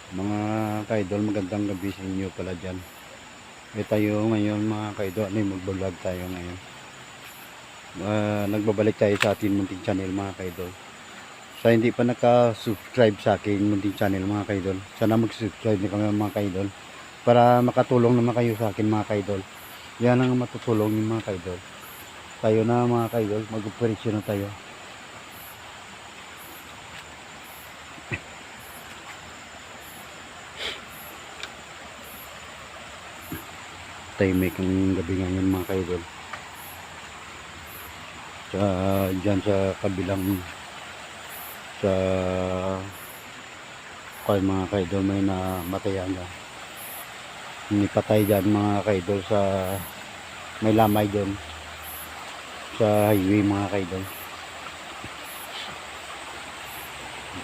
Mga kaidol, magandang gabi sa inyo pala dyan. Tayo ngayon mga kaidol, mag-vlog tayo ngayon. Nagbabalik tayo sa ating munting channel mga kaidol. Sa hindi pa naka-subscribe sa aking munting channel mga kaidol, sana mag-subscribe na kami mga kaidol para makatulong naman kayo sa akin mga kaidol. Yan ang matutulong yung mga kaidol. Tayo na mga kaidol, mag-operasyon na tayo. Tahimik ang gabi ngayon mga kaidol. Dyan sa kabilang sa mga kaidol may namatayan na nipatay dyan mga kaidol sa may lamay dyan sa highway mga kaidol.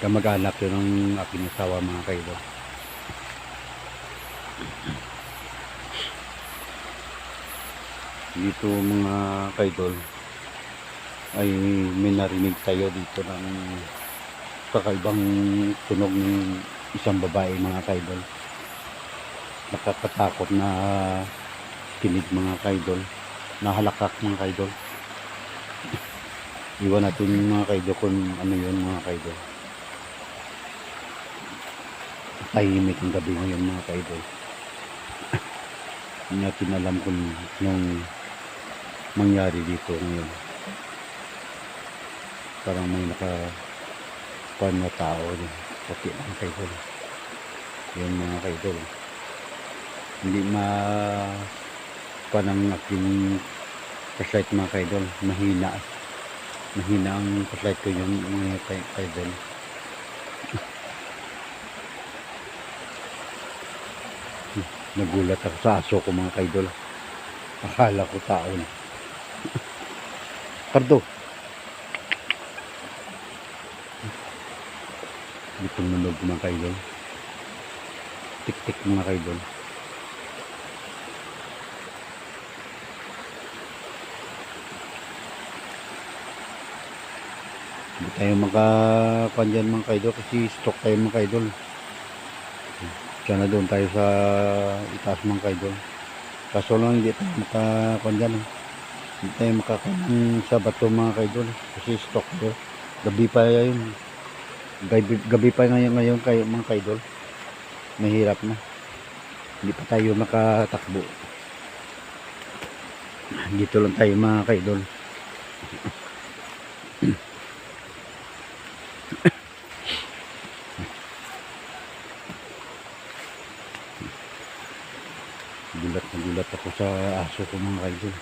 Kamag-anak yun ng aking asawa mga kaidol. Dito mga kaidol ay may narinig tayo dito ng kakaibang tunog ng isang babae mga kaidol. Nakakatakot na kinig mga kaidol, nahalakak mga kaidol. Iwan natin mga kaidol kung ano yun mga kaidol. Tahimik ang gabi ngayon mga kaidol. Hindi natin alam kung yung mangyari dito ngayon. Parang may nakakuan na tao pati mga kaidol. Yan mga kaidol. Hindi kuan ang aking flashlight mga kaidol. Mahina ang flashlight ko yung mga kaidol. Nagulat ako sa aso ko mga kaidol. Akala ko tao na. Pardo. Itong nanog mga kaidol. Tik-tik mga kaidol. Hindi tayo makakuan dyan mga kaidol kasi stock tayo mga kaidol. Sana doon tayo sa itaas mga kaidol. Kaso lang hindi tayo makakuan dyan. Hindi tayo makakuan sa bato mga kaidol kasi stock tayo. Gabi pa yun. Gabi pa ngayon kayo mga kaidol. Mahirap na. Hindi pa tayo makatakbo. Dito lang tayo mga kaidol. Nagulat ako sa aso ko mga kaidol.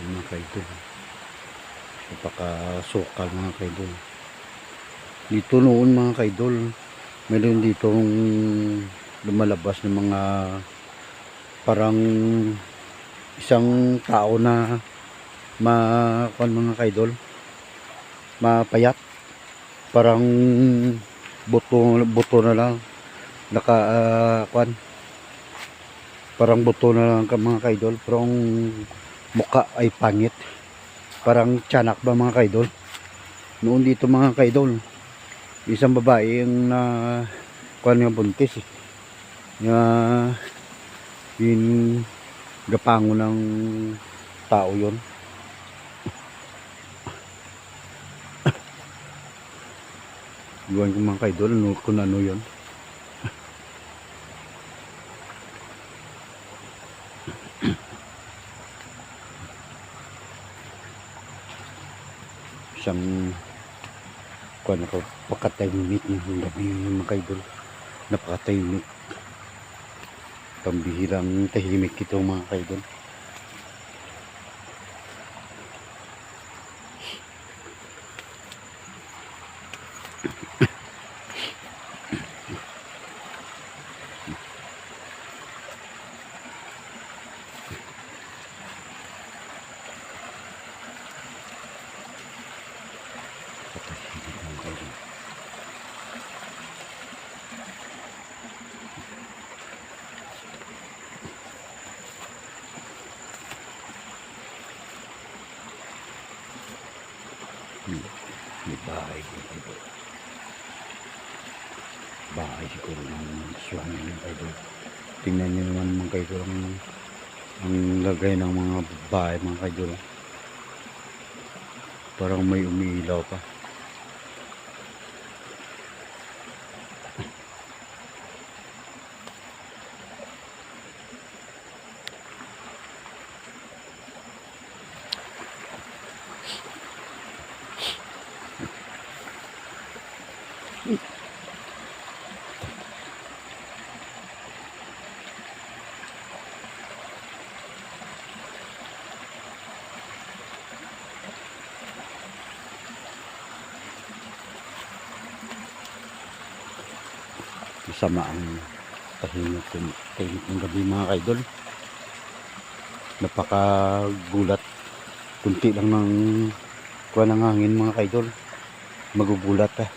Mga kaidol. Napakasukal mga kaidol. Dito noon mga kaidol, meron ditong lumalabas ng mga parang isang tao na mga kaidol, mapayat, parang buto na lang parang buto na lang mga kaidol, pero ang mukha ay pangit, parang tiyanak ba mga kaidol. Noon dito mga kaidol, isang babae yung yung buntis yung gapango ng tao yon. Iwan ko mga kaidol kung ano yun. Isang kuan ako, pakatahimik ng gabi mga kaidol. Napakatahimik. Pambihirang tahimik ito mga kaidol. May bahay din ito. Bahay siguro ng aswang ng idol. Tingnan nyo naman mga kaidol ang lagay ng mga bahay mga kaidol. Parang may umiilaw pa. Masama ang tahimik ng gabi mga kaidol. Napakagulat. Kunti lang ng kuha ng hangin mga kaidol. Magugulat ka.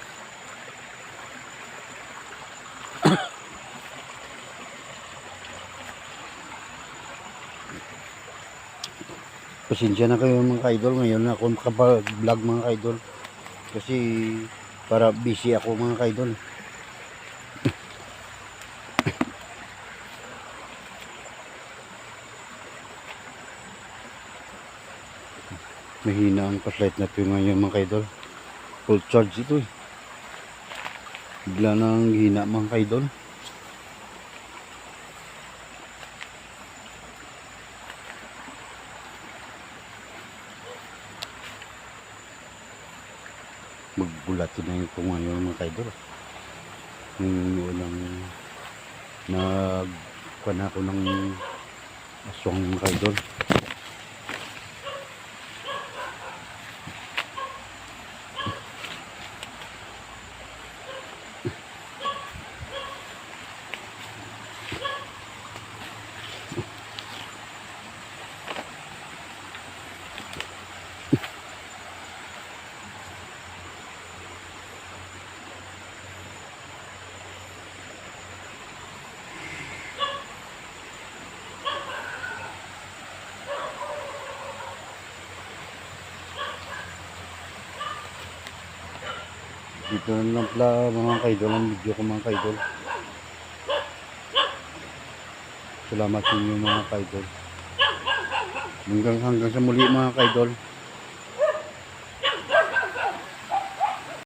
Pasensya na kayo mga kaidol. Ngayon na ako makapag-vlog mga kaidol. Kasi para busy ako mga kaidol. Mahina ang flashlight na ito ngayon mga kaidol. Full charge ito eh. Bigla nang hina mga kaidol. Magbulatin na yung kung ano mga kaidol. Yung unang nagkuha na ako ng aswang mga kaidol. Dito na lang pala mga kaidol ang video ko mga kaidol. Salamat sa inyo mga kaidol. Hanggang sa muli mga kaidol.